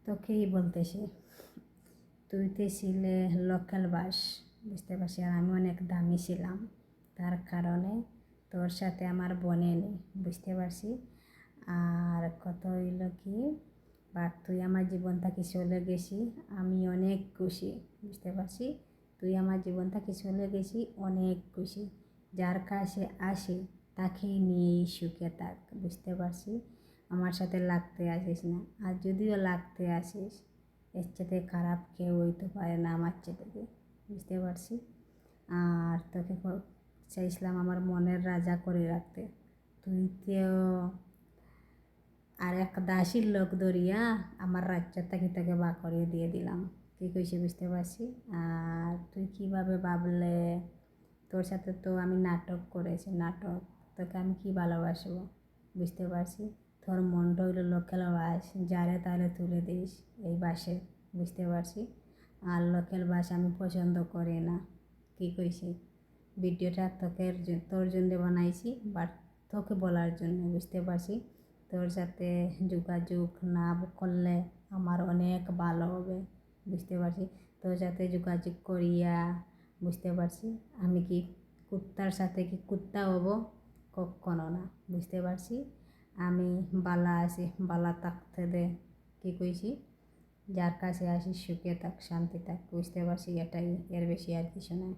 তোকেই বলতেছে, তুই তো ছিলে লোকাল বাস, বুঝতে পারছি, আর আমি অনেক দামি ছিলাম, তার কারণে তোর সাথে আমার বনে নেই, বুঝতে পারছি। আর কত হইল কি, বাট তুই আমার জীবন থেকে চলে গেছি, আমি অনেক খুশি, বুঝতে পারছি। তুই আমার জীবন থেকে চলে গেছি, অনেক খুশি। যার কাছে আসি তাকেই নিয়েই সুখে থাক, বুঝতে পারছি। আমার সাথে লাগতে আসিস না, আর যদিও লাগতে আসিস, এর সাথে খারাপ কেউ হইতে পারে না আমার থেকে, বুঝতে পারছি। আর তোকে চাইছিলাম আমার মনের রাজা করে রাখতে, তুই তো আর এক দাসীর লোক ধরিয়া আমার রাজ্যের থেকে তোকে বা করিয়ে দিয়ে দিলাম, কী কইছি বুঝতে পারছি। আর তুই কীভাবে ভাবলে, তোর সাথে তো আমি নাটক করেছি, নাটক, তোকে আমি কী ভালোবাসবো, বুঝতে পারছি। তোর মনটা হইলো লোকাল বাস, যারে তারে তুলে দিস এই বাসে, বুঝতে পারছি। আর লোকাল বাস আমি পছন্দ করি না, কী কইছি। ভিডিওটা তোর জন্য বানাইছি, বাট তোকে বলার জন্য, বুঝতে পারছি। তোর সাথে যোগাযোগ না করলে আমার অনেক ভালো হবে, বুঝতে পারছি। তোর সাথে যোগাযোগ করিয়া, বুঝতে পারছি, আমি কি কুত্তার সাথে কি কুত্তা হব, কখনো না, বুঝতে পারছি। আমি বালা আছি, বালা থাকতে দে, কী কইছি। যার কাছে আসি সুখে থাক, শান্তি থাক, বুঝতে পারছি, এটাই, এর বেশি আর কিছু নয়।